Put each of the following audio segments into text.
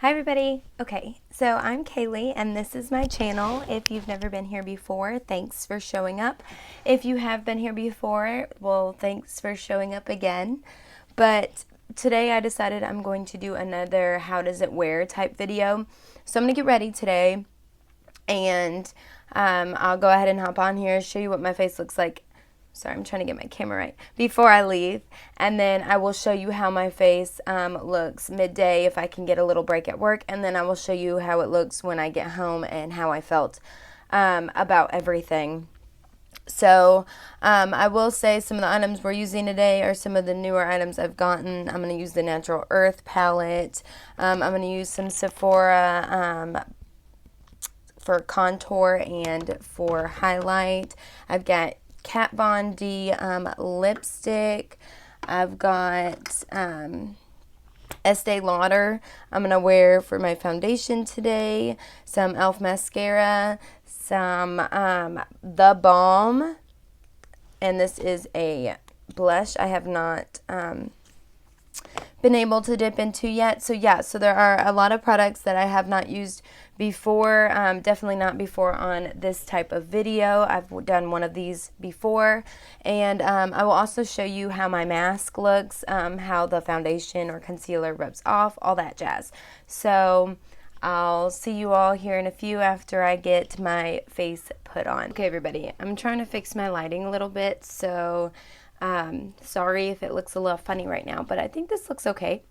Hi everybody. Okay, so I'm Kaylee and this is my channel. If you've never been here before, thanks for showing up. If you have been here before, well, thanks for showing up again. But today I decided I'm going to do another how does it wear type video. So I'm going to get ready today and I'll go ahead and hop on here, show you what my face looks like. Sorry, I'm trying to get my camera right before I leave, and then I will show you how my face looks midday if I can get a little break at work, and then I will show you how it looks when I get home and how I felt about everything. So I will say some of the items we're using today are some of the newer items I've gotten. I'm going to use the Natural Earth palette. I'm going to use some Sephora for contour and for highlight. I've got Kat Von D lipstick. I've got Estee Lauder I'm going to wear for my foundation today. Some e.l.f. mascara. Some The Balm. And this is a blush I have not been able to dip into yet. So yeah, so there are a lot of products that I have not used before, definitely not before on this type of video. I've done one of these before, and I will also show you how my mask looks, how the foundation or concealer rubs off, all that jazz. So I'll see you all here in a few after I get my face put on. Okay everybody, I'm trying to fix my lighting a little bit, so sorry if it looks a little funny right now, but I think this looks okay.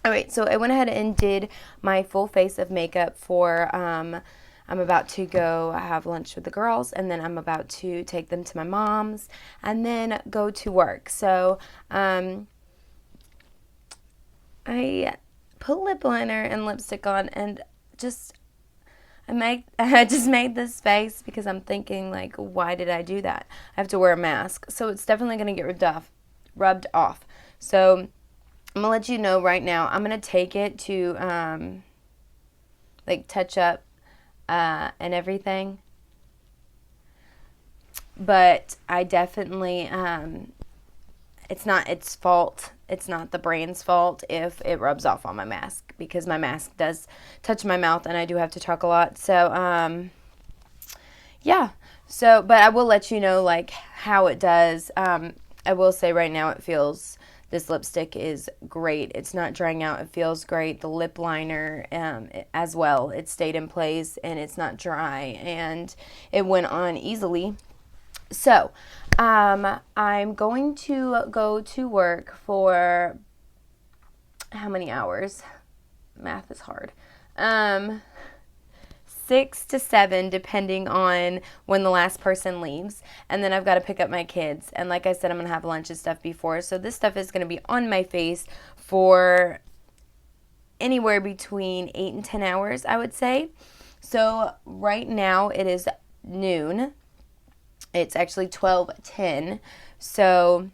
Alright, so I went ahead and did my full face of makeup for, I'm about to go have lunch with the girls, and then I'm about to take them to my mom's, and then go to work. So, I put lip liner and lipstick on, and I just made this face because I'm thinking, like, why did I do that? I have to wear a mask, so it's definitely going to get rubbed off. So I'm going to let you know right now, I'm going to take it to, like, touch up and everything. But I definitely, it's not its fault. It's not the brand's fault if it rubs off on my mask, because my mask does touch my mouth and I do have to talk a lot. So, yeah. So, but I will let you know, like, how it does. I will say right now this lipstick is great. It's not drying out. It feels great. The lip liner as well. It stayed in place and it's not dry and it went on easily. So, I'm going to go to work for how many hours? Math is hard. 6 to 7, depending on when the last person leaves. And then I've got to pick up my kids. And like I said, I'm going to have lunch and stuff before. So this stuff is going to be on my face for anywhere between 8 and 10 hours, I would say. So right now it is noon. It's actually 12:10. So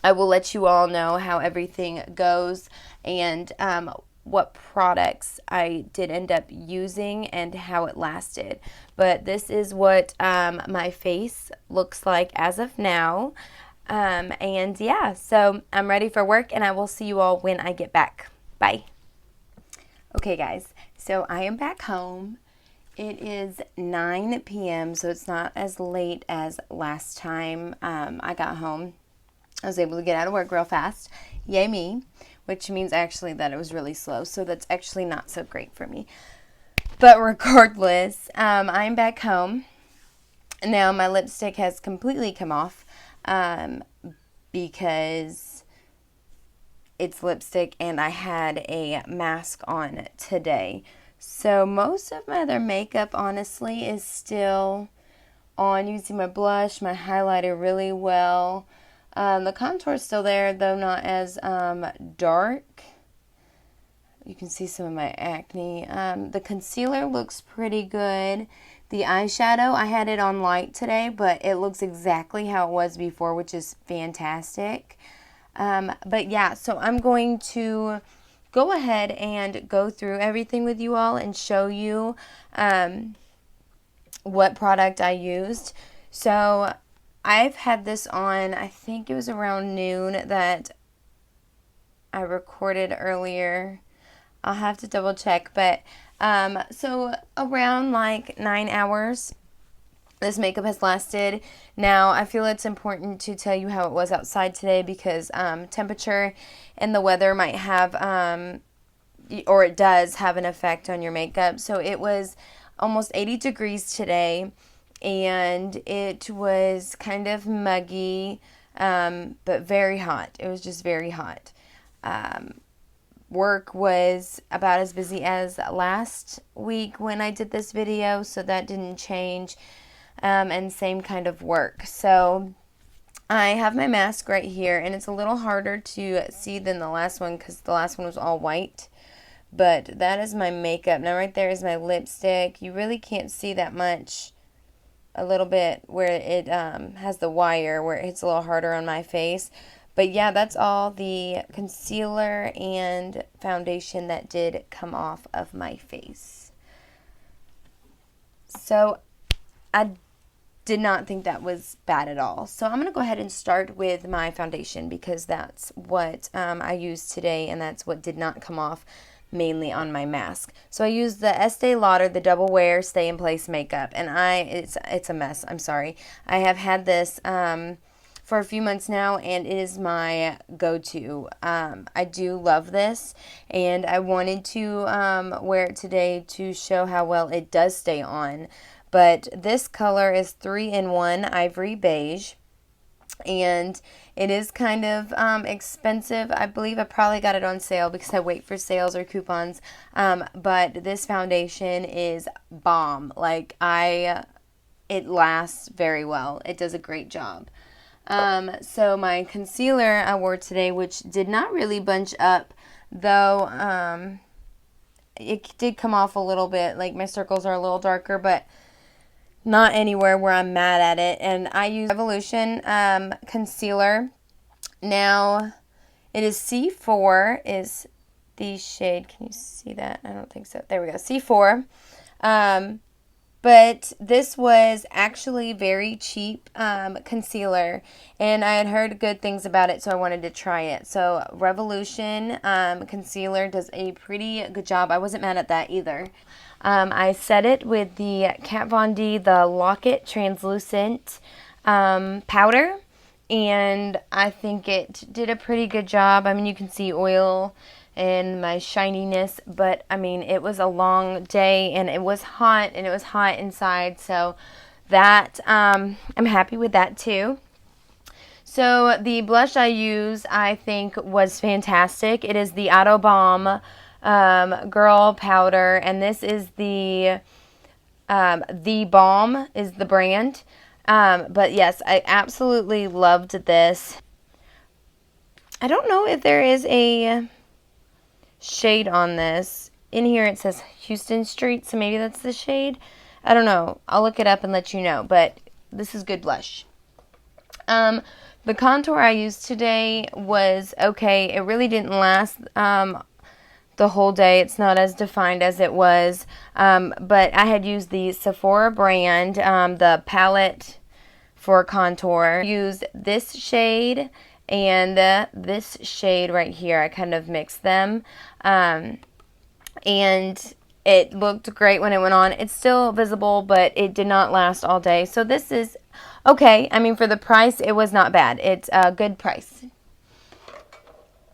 I will let you all know how everything goes and what products I did end up using and how it lasted. But this is what my face looks like as of now. And yeah, so I'm ready for work and I will see you all when I get back. Bye. Okay guys, so I am back home. It is 9 p.m. so it's not as late as last time I got home. I was able to get out of work real fast. Yay me. Which means actually that it was really slow. So that's actually not so great for me. But regardless, I'm back home. Now my lipstick has completely come off because it's lipstick and I had a mask on today. So most of my other makeup, honestly, is still on, using my blush, my highlighter really well. The contour is still there, though not as dark. You can see some of my acne. The concealer looks pretty good. The eyeshadow, I had it on light today, but it looks exactly how it was before, which is fantastic. But yeah, so I'm going to go ahead and go through everything with you all and show you what product I used. So I've had this on, I think it was around noon that I recorded earlier. I'll have to double check, but so around like 9 hours this makeup has lasted. Now, I feel it's important to tell you how it was outside today because temperature and the weather might have, or it does have an effect on your makeup. So it was almost 80 degrees today, and it was kind of muggy, but very hot. It was just very hot. Work was about as busy as last week when I did this video, so that didn't change. And same kind of work. So I have my mask right here, and it's a little harder to see than the last one because the last one was all white. But that is my makeup. Now right there is my lipstick. You really can't see that much. A little bit where it has the wire where it hits a little harder on my face. But yeah, that's all the concealer and foundation that did come off of my face. So I did not think that was bad at all. So I'm going to go ahead and start with my foundation because that's what I used today, and that's what did not come off mainly on my mask. So I used the Estée Lauder, the Double Wear Stay in Place makeup, and it's a mess. I'm sorry. I have had this for a few months now, and it is my go-to. I do love this, and I wanted to wear it today to show how well it does stay on. But this color is 3-in-1 Ivory Beige, and it is kind of expensive. I believe I probably got it on sale because I wait for sales or coupons. But this foundation is bomb. Like, it lasts very well. It does a great job. So my concealer I wore today, which did not really bunch up, though it did come off a little bit. Like, my circles are a little darker, but not anywhere where I'm mad at it. And I use Revolution concealer. Now, it is C4 is the shade. Can you see that? I don't think so. There we go. C4. But this was actually very cheap concealer, and I had heard good things about it, so I wanted to try it. So Revolution concealer does a pretty good job. I wasn't mad at that either. I set it with the Kat Von D, the Lock-It Translucent powder, and I think it did a pretty good job. I mean, you can see oil and my shininess, but I mean, it was a long day, and it was hot, and it was hot inside, so that I'm happy with that too. So the blush I use, I think, was fantastic. It is the Autobalm Girl Powder, and this is the Balm is the brand. But yes, I absolutely loved this. I don't know if there is a shade on this. In here it says Houston Street, so maybe that's the shade. I don't know. I'll look it up and let you know, but this is good blush. The contour I used today was okay. It really didn't last the whole day. It's not as defined as it was, but I had used the Sephora brand, the palette for contour. Used this shade and this shade right here. I kind of mixed them, and it looked great when it went on. It's still visible, but it did not last all day. So this is okay. I mean, for the price, it was not bad. It's a good price.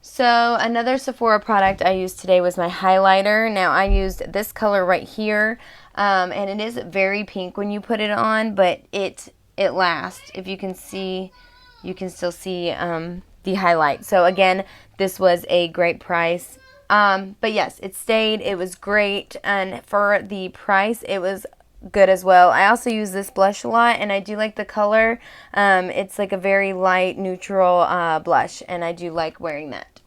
So another Sephora product I used today was my highlighter. Now, I used this color right here, and it is very pink when you put it on, but it lasts. If you can see, you can still see the highlight. So again, this was a great price. But yes, it stayed. It was great, and for the price, it was good as well. I also use this blush a lot, and I do like the color. It's like a very light, neutral blush, and I do like wearing that.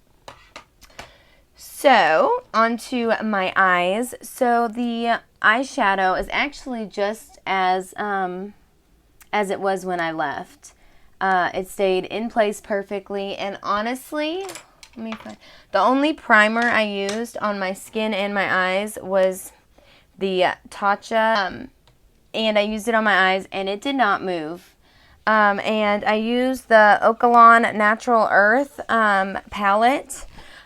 So, onto my eyes. So, the eyeshadow is actually just as it was when I left. It stayed in place perfectly, and honestly, let me find, the only primer I used on my skin and my eyes was the Tatcha, and I used it on my eyes, and it did not move. And I used the Okalan Natural Earth palette.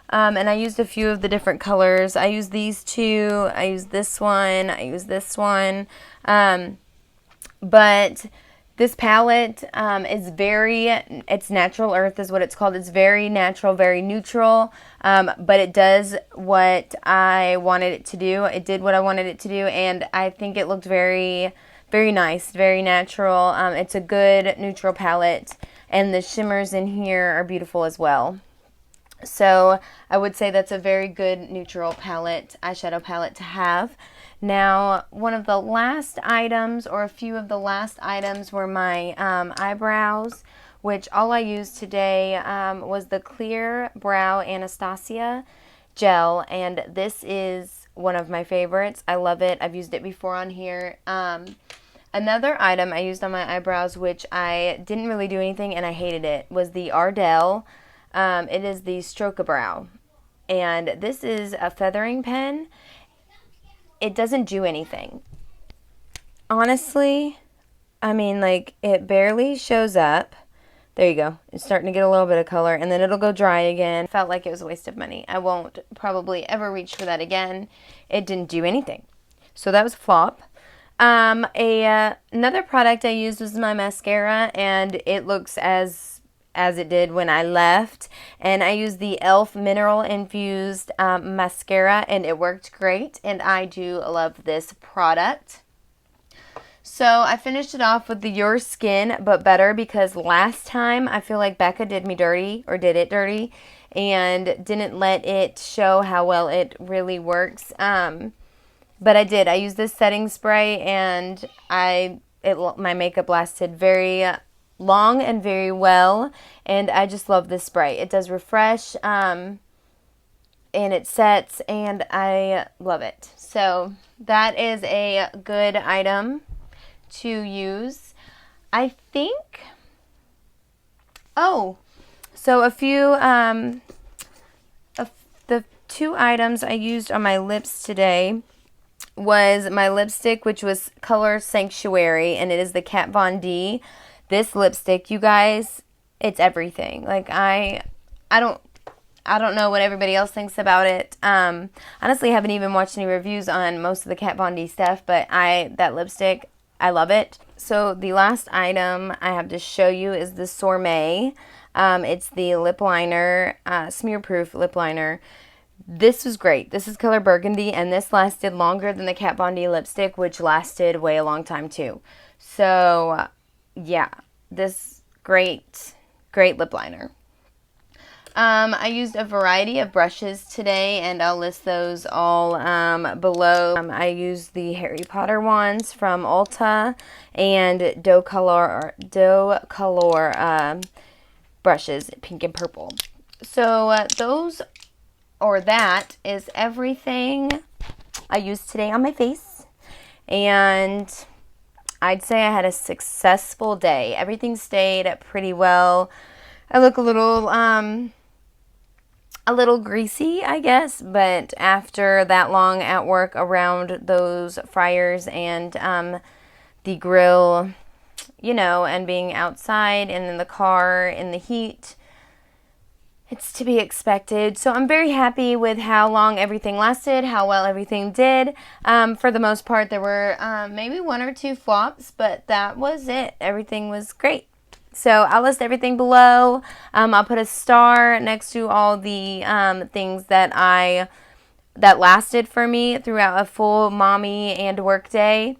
And I used a few of the different colors. I used these two. I used this one. I used this one. But this palette is it's Natural Earth is what it's called. It's very natural, very neutral, but it does what I wanted it to do. It did what I wanted it to do, and I think it looked very, very nice, very natural. It's a good neutral palette, and the shimmers in here are beautiful as well. So I would say that's a very good neutral palette, eyeshadow palette to have. Now, one of the last items, or a few of the last items, were my eyebrows, which all I used today was the Clear Brow Anastasia gel, and this is one of my favorites. I love it. I've used it before on here. Another item I used on my eyebrows, which I didn't really do anything and I hated it, was the Ardell. It is the Stroke-A-Brow, and this is a feathering pen. It doesn't do anything. Honestly, I mean, like, it barely shows up. There you go. It's starting to get a little bit of color, and then it'll go dry again. Felt like it was a waste of money. I won't probably ever reach for that again. It didn't do anything. So that was a flop. Another product I used was my mascara, and it looks as it did when I left, and I used the e.l.f. mineral infused mascara, and it worked great, and I do love this product. So I finished it off with the Your Skin But Better, because last time I feel like Becca did me dirty, or did it dirty, and didn't let it show how well it really works. But I did. I used this setting spray, and my makeup lasted very long and very well, and I just love this spray. It does refresh, and it sets, and I love it. So that is a good item to use. I think, so a few of the two items I used on my lips today was my lipstick, which was color Sanctuary, and it is the Kat Von D. This lipstick, you guys, it's everything. Like, I don't know what everybody else thinks about it. Honestly, I haven't even watched any reviews on most of the Kat Von D stuff, but that lipstick, I love it. So the last item I have to show you is the Sombre. It's the lip liner, smear-proof lip liner. This was great. This is color Burgundy, and this lasted longer than the Kat Von D lipstick, which lasted way a long time too. So yeah, this great lip liner. I used a variety of brushes today, and I'll list those all below. I used the Harry Potter ones from Ulta, and Docolor brushes, pink and purple. So that is everything I used today on my face, and I'd say I had a successful day. Everything stayed pretty well. I look a little greasy, I guess, but after that long at work around those fryers and the grill, and being outside and in the car in the heat, it's to be expected. So I'm very happy with how long everything lasted, how well everything did. For the most part, there were maybe one or two flops, but that was it. Everything was great. So I'll list everything below. I'll put a star next to all the things that lasted for me throughout a full mommy and work day.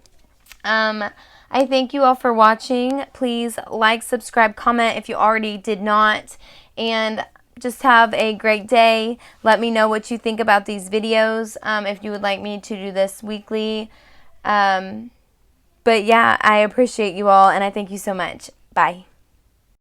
I thank you all for watching. Please like, subscribe, comment if you already did not, and just have a great day. Let me know what you think about these videos, if you would like me to do this weekly. But yeah, I appreciate you all, and I thank you so much. Bye.